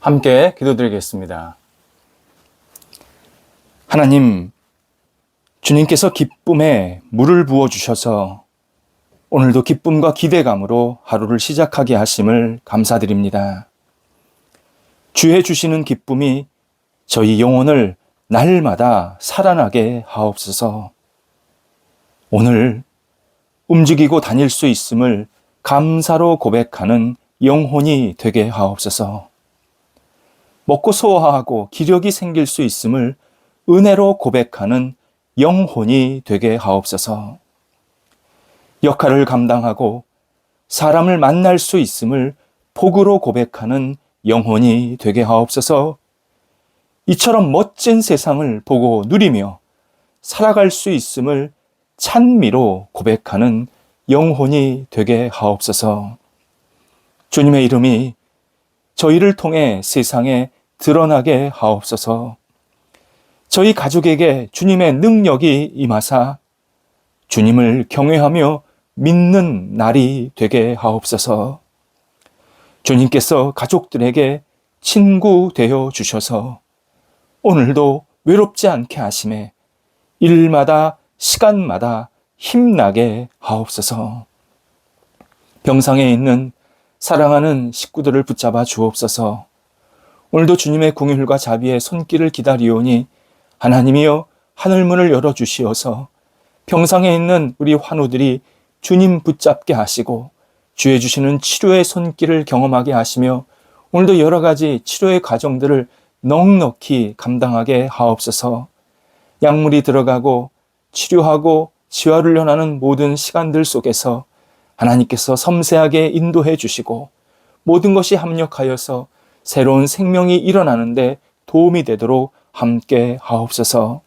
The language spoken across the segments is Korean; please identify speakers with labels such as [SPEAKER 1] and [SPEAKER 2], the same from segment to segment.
[SPEAKER 1] 함께 기도드리겠습니다. 하나님, 주님께서 기쁨에 물을 부어주셔서 오늘도 기쁨과 기대감으로 하루를 시작하게 하심을 감사드립니다. 주의 주시는 기쁨이 저희 영혼을 날마다 살아나게 하옵소서. 오늘 움직이고 다닐 수 있음을 감사로 고백하는 영혼이 되게 하옵소서. 먹고 소화하고 기력이 생길 수 있음을 은혜로 고백하는 영혼이 되게 하옵소서. 역할을 감당하고 사람을 만날 수 있음을 복으로 고백하는 영혼이 되게 하옵소서. 이처럼 멋진 세상을 보고 누리며 살아갈 수 있음을 찬미로 고백하는 영혼이 되게 하옵소서. 주님의 이름이 저희를 통해 세상에 드러나게 하옵소서. 저희 가족에게 주님의 능력이 임하사 주님을 경외하며 믿는 날이 되게 하옵소서. 주님께서 가족들에게 친구 되어 주셔서 오늘도 외롭지 않게 하심에 일마다 시간마다 힘나게 하옵소서. 병상에 있는 사랑하는 식구들을 붙잡아 주옵소서. 오늘도 주님의 긍휼과 자비의 손길을 기다리오니 하나님이여 하늘문을 열어주시어서 병상에 있는 우리 환우들이 주님 붙잡게 하시고 주의 주시는 치료의 손길을 경험하게 하시며 오늘도 여러 가지 치료의 과정들을 넉넉히 감당하게 하옵소서. 약물이 들어가고 치료하고 재활훈련하는 모든 시간들 속에서 하나님께서 섬세하게 인도해 주시고 모든 것이 합력하여서 새로운 생명이 일어나는데 도움이 되도록 함께 하옵소서.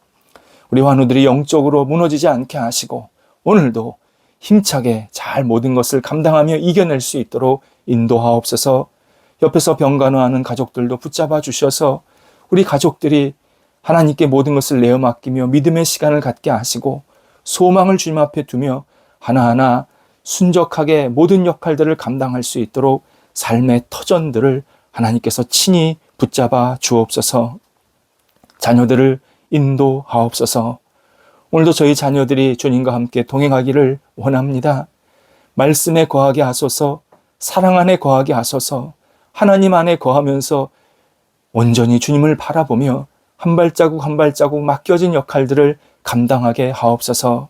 [SPEAKER 1] 우리 환우들이 영적으로 무너지지 않게 하시고 오늘도 힘차게 잘 모든 것을 감당하며 이겨낼 수 있도록 인도하옵소서. 옆에서 병간호하는 가족들도 붙잡아 주셔서 우리 가족들이 하나님께 모든 것을 내어 맡기며 믿음의 시간을 갖게 하시고 소망을 주님 앞에 두며 하나하나 순적하게 모든 역할들을 감당할 수 있도록 삶의 터전들을 하나님께서 친히 붙잡아 주옵소서. 자녀들을 인도하옵소서. 오늘도 저희 자녀들이 주님과 함께 동행하기를 원합니다. 말씀에 거하게 하소서, 사랑 안에 거하게 하소서, 하나님 안에 거하면서 온전히 주님을 바라보며 한 발자국 한 발자국 맡겨진 역할들을 감당하게 하옵소서.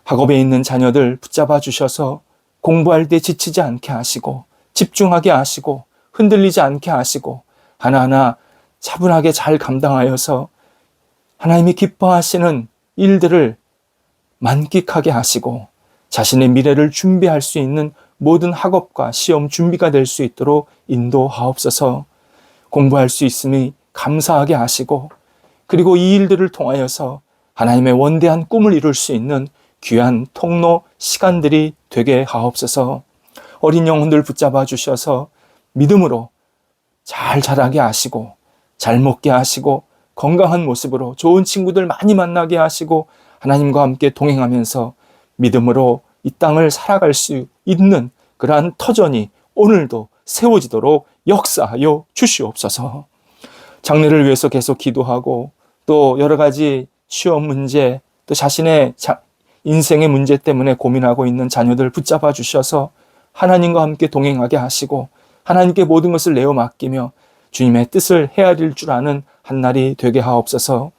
[SPEAKER 1] 학업에 있는 자녀들 붙잡아 주셔서 공부할 때 지치지 않게 하시고 집중하게 하시고 흔들리지 않게 하시고 하나하나 차분하게 잘 감당하여서 하나님이 기뻐하시는 일들을 만끽하게 하시고 자신의 미래를 준비할 수 있는 모든 학업과 시험 준비가 될 수 있도록 인도하옵소서. 공부할 수 있음이 감사하게 하시고 그리고 이 일들을 통하여서 하나님의 원대한 꿈을 이룰 수 있는 귀한 통로 시간들이 되게 하옵소서. 어린 영혼들 붙잡아 주셔서 믿음으로 잘 자라게 하시고 잘 먹게 하시고 건강한 모습으로 좋은 친구들 많이 만나게 하시고 하나님과 함께 동행하면서 믿음으로 이 땅을 살아갈 수 있는 그러한 터전이 오늘도 세워지도록 역사하여 주시옵소서. 장래를 위해서 계속 기도하고 또 여러 가지 시험 문제 또 자신의 인생의 문제 때문에 고민하고 있는 자녀들 붙잡아 주셔서 하나님과 함께 동행하게 하시고 하나님께 모든 것을 내어 맡기며 주님의 뜻을 헤아릴 줄 아는 한날이 되게 하옵소서.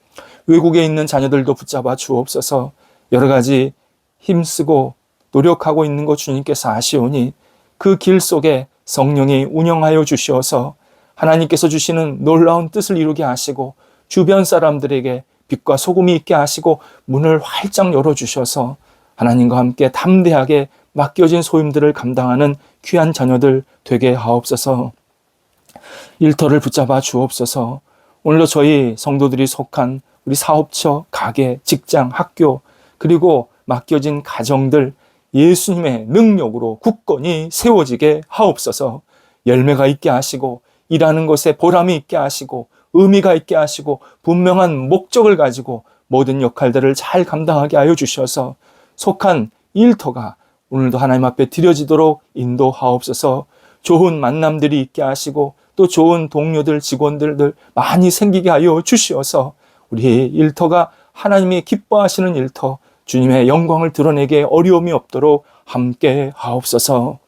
[SPEAKER 1] 외국에 있는 자녀들도 붙잡아 주옵소서. 여러 가지 힘쓰고 노력하고 있는 것 주님께서 아시오니 그 길 속에 성령이 운영하여 주시어서 하나님께서 주시는 놀라운 뜻을 이루게 하시고 주변 사람들에게 빛과 소금이 있게 하시고 문을 활짝 열어주셔서 하나님과 함께 담대하게 맡겨진 소임들을 감당하는 귀한 자녀들 되게 하옵소서. 일터를 붙잡아 주옵소서. 오늘도 저희 성도들이 속한 우리 사업처, 가게, 직장, 학교 그리고 맡겨진 가정들 예수님의 능력으로 굳건히 세워지게 하옵소서. 열매가 있게 하시고 일하는 것에 보람이 있게 하시고 의미가 있게 하시고 분명한 목적을 가지고 모든 역할들을 잘 감당하게 하여 주셔서 속한 일터가 오늘도 하나님 앞에 드려지도록 인도하옵소서. 좋은 만남들이 있게 하시고 또 좋은 동료들, 직원들들 많이 생기게 하여 주시어서 우리 일터가 하나님이 기뻐하시는 일터, 주님의 영광을 드러내기에 어려움이 없도록 함께 하옵소서.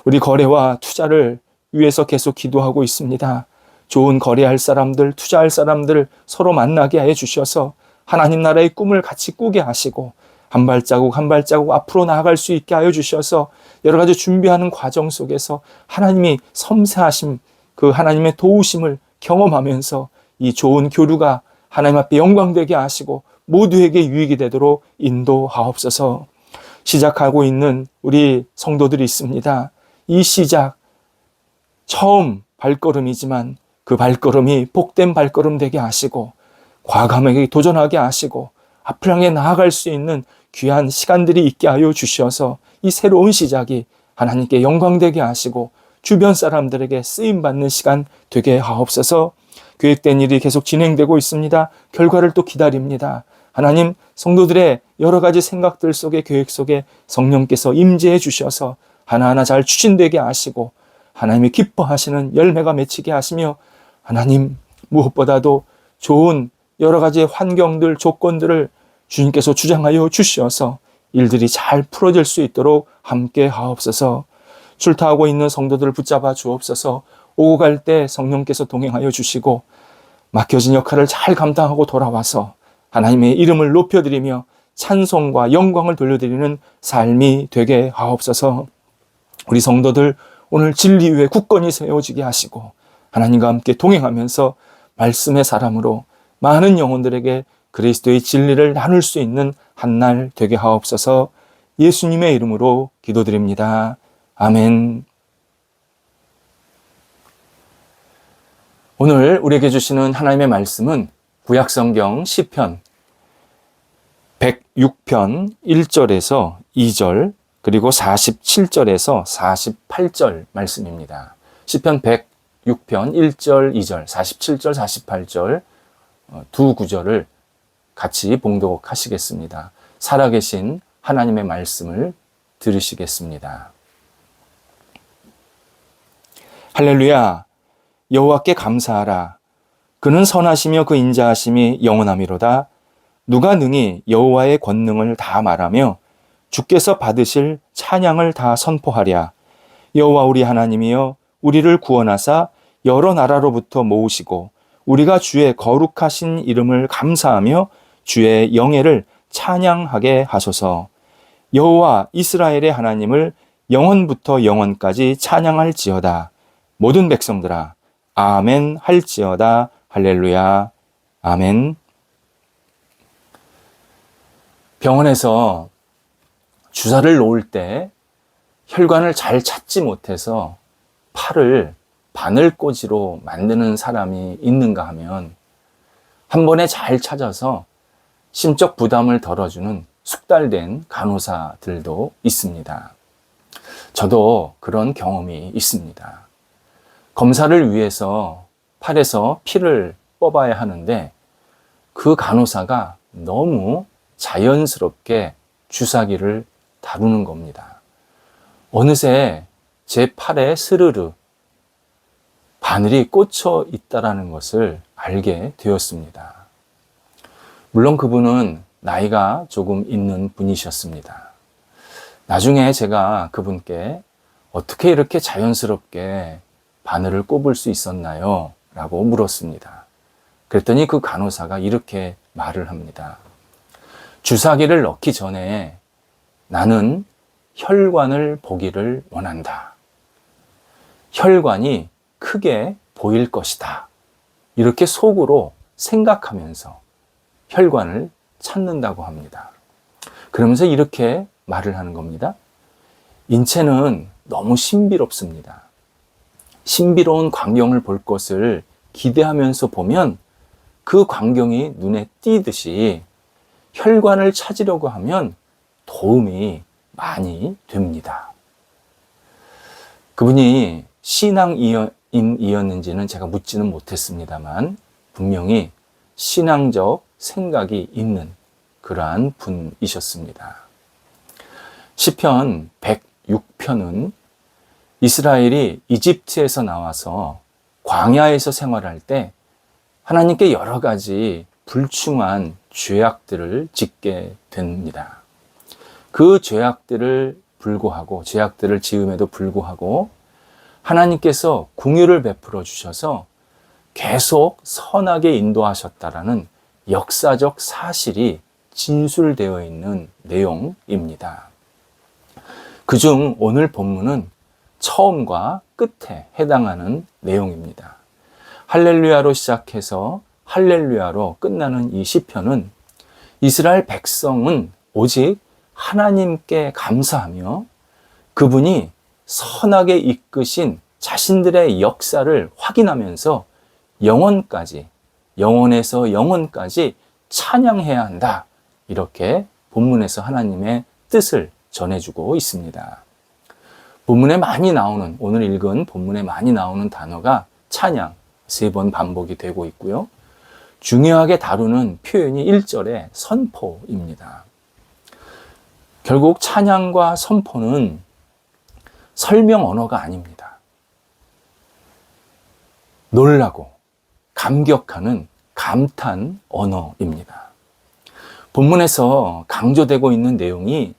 [SPEAKER 1] 우리 거래와 투자를 위해서 계속 기도하고 있습니다. 좋은 거래할 사람들, 투자할 사람들 서로 만나게 해 주셔서 하나님 나라의 꿈을 같이 꾸게 하시고 한 발자국 한 발자국 앞으로 나아갈 수 있게 하여 주셔서 여러 가지 준비하는 과정 속에서 하나님이 섬세하심, 그 하나님의 도우심을 경험하면서 이 좋은 교류가 하나님 앞에 영광되게 하시고 모두에게 유익이 되도록 인도하옵소서. 시작하고 있는 우리 성도들이 있습니다. 이 시작, 처음 발걸음이지만 그 발걸음이 복된 발걸음 되게 하시고 과감하게 도전하게 하시고 앞을 향해 나아갈 수 있는 귀한 시간들이 있게 하여 주셔서 이 새로운 시작이 하나님께 영광되게 하시고 주변 사람들에게 쓰임받는 시간 되게 하옵소서. 계획된 일이 계속 진행되고 있습니다. 결과를 또 기다립니다. 하나님, 성도들의 여러 가지 생각들 속에, 계획 속에 성령께서 임재해 주셔서 하나하나 잘 추진되게 하시고 하나님이 기뻐하시는 열매가 맺히게 하시며 하나님, 무엇보다도 좋은 여러 가지 환경들, 조건들을 주님께서 주장하여 주셔서 일들이 잘 풀어질 수 있도록 함께 하옵소서. 출타하고 있는 성도들을 붙잡아 주옵소서. 오고 갈 때 성령께서 동행하여 주시고 맡겨진 역할을 잘 감당하고 돌아와서 하나님의 이름을 높여드리며 찬송과 영광을 돌려드리는 삶이 되게 하옵소서. 우리 성도들 오늘 진리 위에 굳건히 세워지게 하시고 하나님과 함께 동행하면서 말씀의 사람으로 많은 영혼들에게 그리스도의 진리를 나눌 수 있는 한 날 되게 하옵소서. 예수님의 이름으로 기도드립니다. 아멘. 오늘 우리에게 주시는 하나님의 말씀은 구약성경 시편 106편 1절에서 2절 그리고 47절에서 48절 말씀입니다. 시편 106편 1절 2절 47절 48절 두 구절을 같이 봉독하시겠습니다. 살아계신 하나님의 말씀을 들으시겠습니다. 할렐루야. 여호와께 감사하라. 그는 선하시며 그 인자하심이 영원하미로다. 누가 능히 여호와의 권능을 다 말하며 주께서 받으실 찬양을 다 선포하랴. 여호와 우리 하나님이여 우리를 구원하사 여러 나라로부터 모으시고 우리가 주의 거룩하신 이름을 감사하며 주의 영예를 찬양하게 하소서. 여호와 이스라엘의 하나님을 영원부터 영원까지 찬양할지어다. 모든 백성들아 아멘 할지어다. 할렐루야. 아멘. 병원에서 주사를 놓을 때 혈관을 잘 찾지 못해서 팔을 바늘꽂이로 만드는 사람이 있는가 하면 한 번에 잘 찾아서 심적 부담을 덜어주는 숙달된 간호사들도 있습니다. 저도 그런 경험이 있습니다. 검사를 위해서 팔에서 피를 뽑아야 하는데 그 간호사가 너무 자연스럽게 주사기를 다루는 겁니다. 어느새 제 팔에 스르르 바늘이 꽂혀 있다는 것을 알게 되었습니다. 물론 그분은 나이가 조금 있는 분이셨습니다. 나중에 제가 그분께 어떻게 이렇게 자연스럽게 바늘을 꼽을 수 있었나요? 라고 물었습니다. 그랬더니 그 간호사가 이렇게 말을 합니다. 주사기를 넣기 전에 나는 혈관을 보기를 원한다. 혈관이 크게 보일 것이다. 이렇게 속으로 생각하면서 혈관을 찾는다고 합니다. 그러면서 이렇게 말을 하는 겁니다. 인체는 너무 신비롭습니다. 신비로운 광경을 볼 것을 기대하면서 보면 그 광경이 눈에 띄듯이 혈관을 찾으려고 하면 도움이 많이 됩니다. 그분이 신앙인이었는지는 제가 묻지는 못했습니다만 분명히 신앙적 생각이 있는 그러한 분이셨습니다. 시편 106편은 이스라엘이 이집트에서 나와서 광야에서 생활할 때 하나님께 여러 가지 불충한 죄악들을 짓게 됩니다. 그 죄악들을 지음에도 불구하고 하나님께서 긍휼을 베풀어 주셔서 계속 선하게 인도하셨다라는 역사적 사실이 진술되어 있는 내용입니다. 그중 오늘 본문은 처음과 끝에 해당하는 내용입니다. 할렐루야로 시작해서 할렐루야로 끝나는 이 시편은 이스라엘 백성은 오직 하나님께 감사하며 그분이 선하게 이끄신 자신들의 역사를 확인하면서 영원에서 영원까지 찬양해야 한다. 이렇게 본문에서 하나님의 뜻을 전해주고 있습니다. 오늘 읽은 본문에 많이 나오는 단어가 찬양, 3번 반복이 되고 있고요. 중요하게 다루는 표현이 1절의 선포입니다. 결국 찬양과 선포는 설명 언어가 아닙니다. 놀라고 감격하는 감탄 언어입니다. 본문에서 강조되고 있는 내용이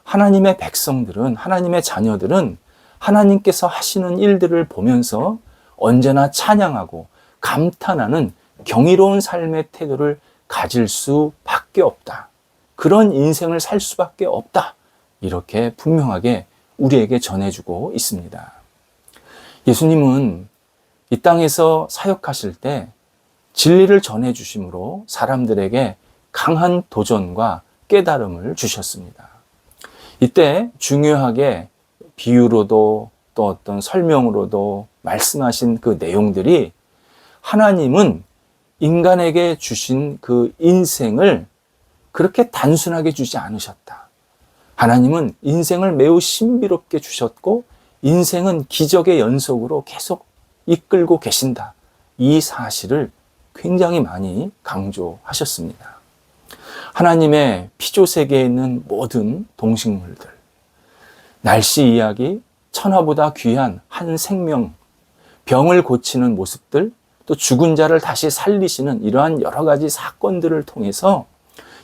[SPEAKER 1] 하나님의 백성들은, 하나님의 자녀들은 하나님께서 하시는 일들을 보면서 언제나 찬양하고 감탄하는 경이로운 삶의 태도를 가질 수밖에 없다. 그런 인생을 살 수밖에 없다. 이렇게 분명하게 우리에게 전해주고 있습니다. 예수님은 이 땅에서 사역하실 때 진리를 전해주심으로 사람들에게 강한 도전과 깨달음을 주셨습니다. 이때 중요하게 비유로도 또 어떤 설명으로도 말씀하신 그 내용들이 하나님은 인간에게 주신 그 인생을 그렇게 단순하게 주지 않으셨다. 하나님은 인생을 매우 신비롭게 주셨고 인생은 기적의 연속으로 계속 이끌고 계신다. 이 사실을 굉장히 많이 강조하셨습니다. 하나님의 피조세계에 있는 모든 동식물들, 날씨 이야기, 천하보다 귀한 한 생명, 병을 고치는 모습들, 또 죽은 자를 다시 살리시는 이러한 여러 가지 사건들을 통해서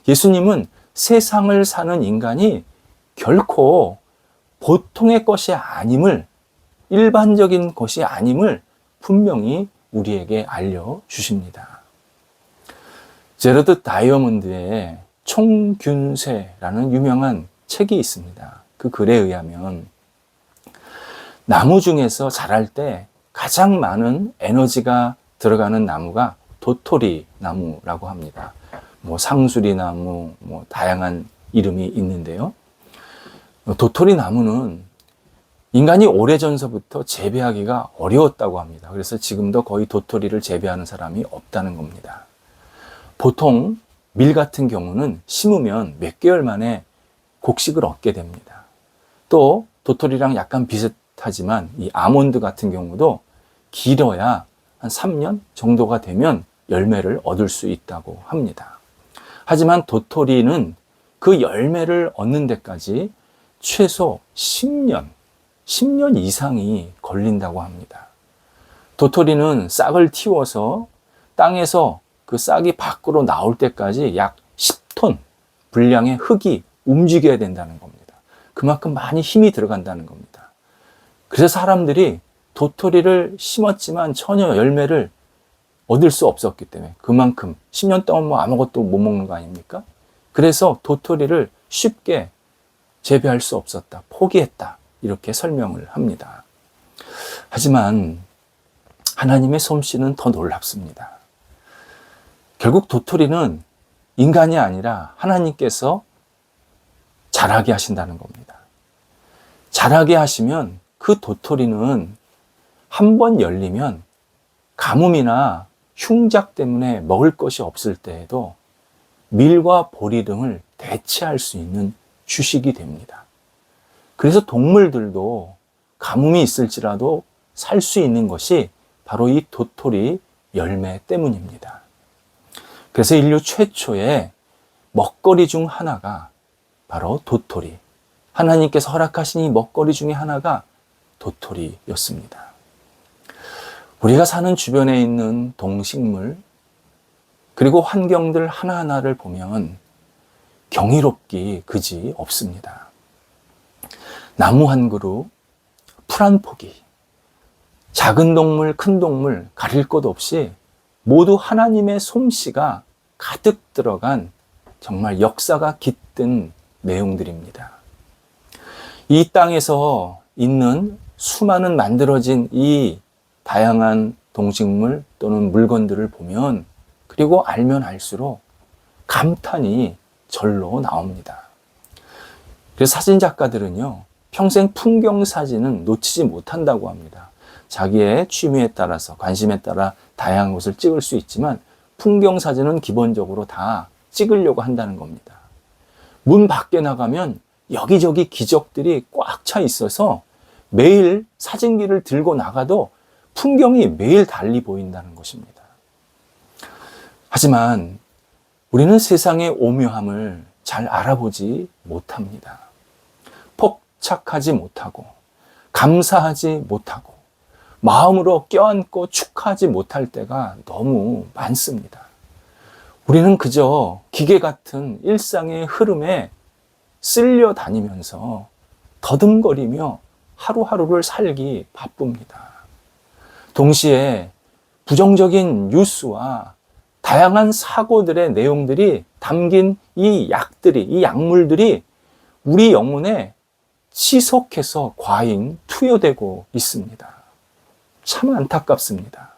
[SPEAKER 1] 예수님은 세상을 사는 인간이 결코 보통의 것이 아님을, 일반적인 것이 아님을 분명히 우리에게 알려주십니다. 제러드 다이어몬드의 총균쇠라는 유명한 책이 있습니다. 그 글에 의하면 나무 중에서 자랄 때 가장 많은 에너지가 들어가는 나무가 도토리 나무라고 합니다. 상수리 나무, 다양한 이름이 있는데요. 도토리 나무는 인간이 오래전서부터 재배하기가 어려웠다고 합니다. 그래서 지금도 거의 도토리를 재배하는 사람이 없다는 겁니다. 보통 밀 같은 경우는 심으면 몇 개월 만에 곡식을 얻게 됩니다. 또 도토리랑 약간 비슷하지만 이 아몬드 같은 경우도 길어야 한 3년 정도가 되면 열매를 얻을 수 있다고 합니다. 하지만 도토리는 그 열매를 얻는 데까지 최소 10년 이상이 걸린다고 합니다. 도토리는 싹을 틔워서 땅에서 그 싹이 밖으로 나올 때까지 약 10톤 분량의 흙이 움직여야 된다는 겁니다. 그만큼 많이 힘이 들어간다는 겁니다. 그래서 사람들이 도토리를 심었지만 전혀 열매를 얻을 수 없었기 때문에 그만큼 10년 동안 아무것도 못 먹는 거 아닙니까? 그래서 도토리를 쉽게 재배할 수 없었다. 포기했다. 이렇게 설명을 합니다. 하지만 하나님의 솜씨는 더 놀랍습니다. 결국 도토리는 인간이 아니라 하나님께서 자라게 하신다는 겁니다. 자라게 하시면 그 도토리는 한 번 열리면 가뭄이나 흉작 때문에 먹을 것이 없을 때에도 밀과 보리 등을 대체할 수 있는 주식이 됩니다. 그래서 동물들도 가뭄이 있을지라도 살 수 있는 것이 바로 이 도토리 열매 때문입니다. 그래서 인류 최초의 먹거리 중 하나가 바로 도토리. 하나님께서 허락하신 이 먹거리 중에 하나가 도토리였습니다. 우리가 사는 주변에 있는 동식물, 그리고 환경들 하나하나를 보면 경이롭기 그지 없습니다. 나무 한 그루, 풀 한 포기, 작은 동물, 큰 동물 가릴 것 없이 모두 하나님의 솜씨가 가득 들어간 정말 역사가 깃든 내용들입니다. 이 땅에서 있는 수많은 만들어진 이 다양한 동식물 또는 물건들을 보면, 그리고 알면 알수록 감탄이 절로 나옵니다. 그래서 사진작가들은요, 평생 풍경 사진은 놓치지 못한다고 합니다. 자기의 취미에 따라서, 관심에 따라 다양한 것을 찍을 수 있지만 풍경 사진은 기본적으로 다 찍으려고 한다는 겁니다. 문 밖에 나가면 여기저기 기적들이 꽉 차 있어서 매일 사진기를 들고 나가도 풍경이 매일 달리 보인다는 것입니다. 하지만 우리는 세상의 오묘함을 잘 알아보지 못합니다. 포착하지 못하고, 감사하지 못하고, 마음으로 껴안고 축하하지 못할 때가 너무 많습니다. 우리는 그저 기계 같은 일상의 흐름에 쓸려 다니면서 더듬거리며 하루하루를 살기 바쁩니다. 동시에 부정적인 뉴스와 다양한 사고들의 내용들이 담긴 이 약들이, 이 약물들이 우리 영혼에 지속해서 과잉 투여되고 있습니다. 참 안타깝습니다.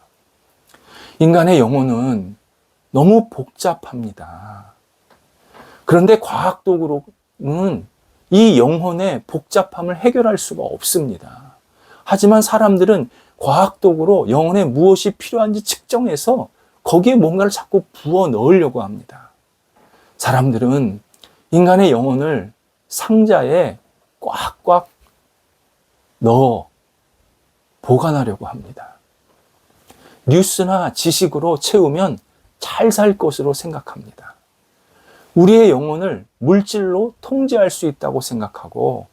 [SPEAKER 1] 인간의 영혼은 너무 복잡합니다. 그런데 과학적으로는 이 영혼의 복잡함을 해결할 수가 없습니다. 하지만 사람들은 과학적으로 영혼에 무엇이 필요한지 측정해서 거기에 뭔가를 자꾸 부어 넣으려고 합니다. 사람들은 인간의 영혼을 상자에 꽉꽉 넣어 보관하려고 합니다. 뉴스나 지식으로 채우면 잘 살 것으로 생각합니다. 우리의 영혼을 물질로 통제할 수 있다고 생각하고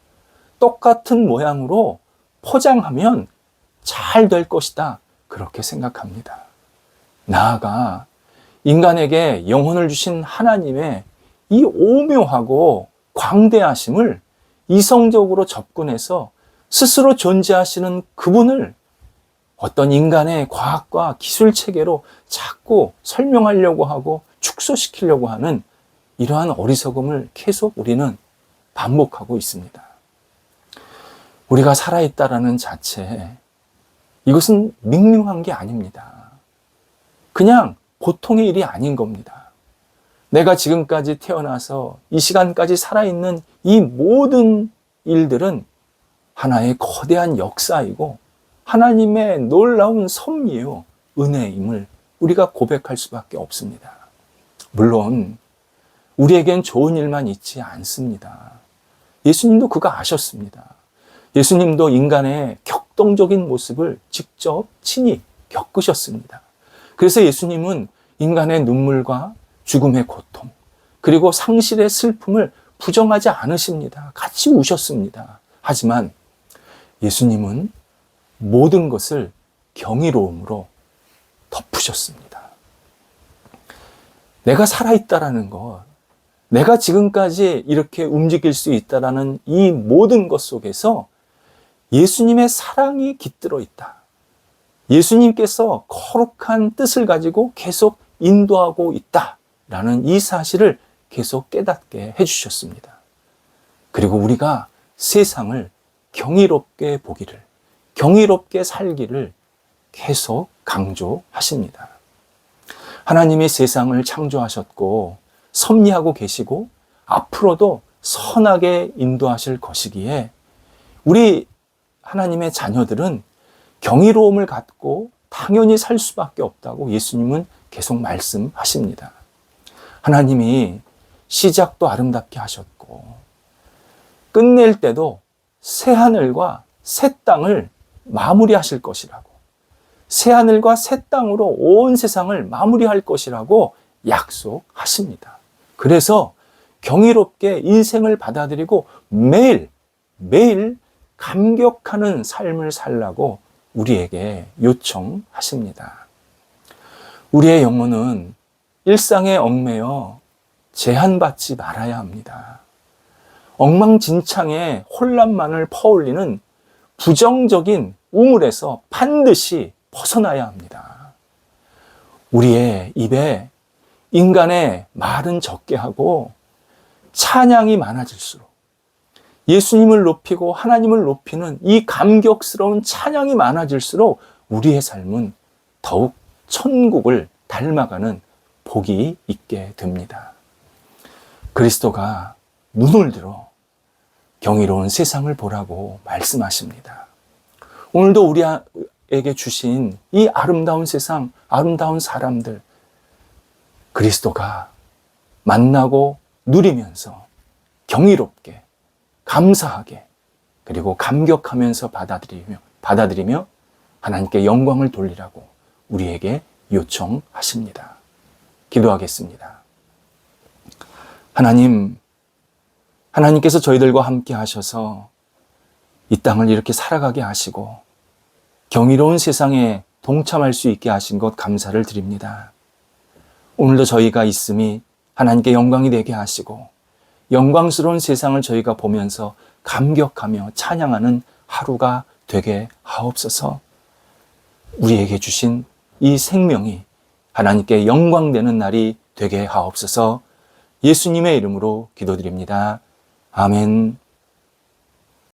[SPEAKER 1] 똑같은 모양으로 포장하면 잘 될 것이다, 그렇게 생각합니다. 나아가 인간에게 영혼을 주신 하나님의 이 오묘하고 광대하심을 이성적으로 접근해서 스스로 존재하시는 그분을 어떤 인간의 과학과 기술 체계로 자꾸 설명하려고 하고 축소시키려고 하는 이러한 어리석음을 계속 우리는 반복하고 있습니다. 우리가 살아있다라는 자체, 이것은 밍밍한 게 아닙니다. 그냥 보통의 일이 아닌 겁니다. 내가 지금까지 태어나서 이 시간까지 살아있는 이 모든 일들은 하나의 거대한 역사이고 하나님의 놀라운 섭리요, 은혜임을 우리가 고백할 수밖에 없습니다. 물론 우리에겐 좋은 일만 있지 않습니다. 예수님도 그거 아셨습니다. 예수님도 인간의 격동적인 모습을 직접 친히 겪으셨습니다. 그래서 예수님은 인간의 눈물과 죽음의 고통, 그리고 상실의 슬픔을 부정하지 않으십니다. 같이 우셨습니다. 하지만 예수님은 모든 것을 경이로움으로 덮으셨습니다. 내가 살아있다라는 것, 내가 지금까지 이렇게 움직일 수 있다라는 이 모든 것 속에서 예수님의 사랑이 깃들어 있다. 예수님께서 거룩한 뜻을 가지고 계속 인도하고 있다라는 이 사실을 계속 깨닫게 해주셨습니다. 그리고 우리가 세상을 경이롭게 보기를, 경이롭게 살기를 계속 강조하십니다. 하나님이 세상을 창조하셨고 섭리하고 계시고 앞으로도 선하게 인도하실 것이기에 우리 하나님의 자녀들은 경이로움을 갖고 당연히 살 수밖에 없다고 예수님은 계속 말씀하십니다. 하나님이 시작도 아름답게 하셨고 끝낼 때도 새 하늘과 새 땅을 마무리하실 것이라고, 새 하늘과 새 땅으로 온 세상을 마무리할 것이라고 약속하십니다. 그래서 경이롭게 인생을 받아들이고 매일 감격하는 삶을 살라고 우리에게 요청하십니다. 우리의 영혼은 일상에 얽매여 제한받지 말아야 합니다. 엉망진창의 혼란만을 퍼올리는 부정적인 우물에서 반드시 벗어나야 합니다. 우리의 입에 인간의 말은 적게 하고 찬양이 많아질수록 예수님을 높이고 하나님을 높이는 이 감격스러운 찬양이 많아질수록 우리의 삶은 더욱 천국을 닮아가는 복이 있게 됩니다. 그리스도가 눈을 들어 경이로운 세상을 보라고 말씀하십니다. 오늘도 우리에게 주신 이 아름다운 세상, 아름다운 사람들, 그리스도가 만나고 누리면서 경이롭게, 감사하게, 그리고 감격하면서 받아들이며 하나님께 영광을 돌리라고 우리에게 요청하십니다. 기도하겠습니다. 하나님께서 저희들과 함께 하셔서 이 땅을 이렇게 살아가게 하시고 경이로운 세상에 동참할 수 있게 하신 것 감사를 드립니다. 오늘도 저희가 있음이 하나님께 영광이 되게 하시고 영광스러운 세상을 저희가 보면서 감격하며 찬양하는 하루가 되게 하옵소서. 우리에게 주신 이 생명이 하나님께 영광되는 날이 되게 하옵소서. 예수님의 이름으로 기도드립니다. 아멘.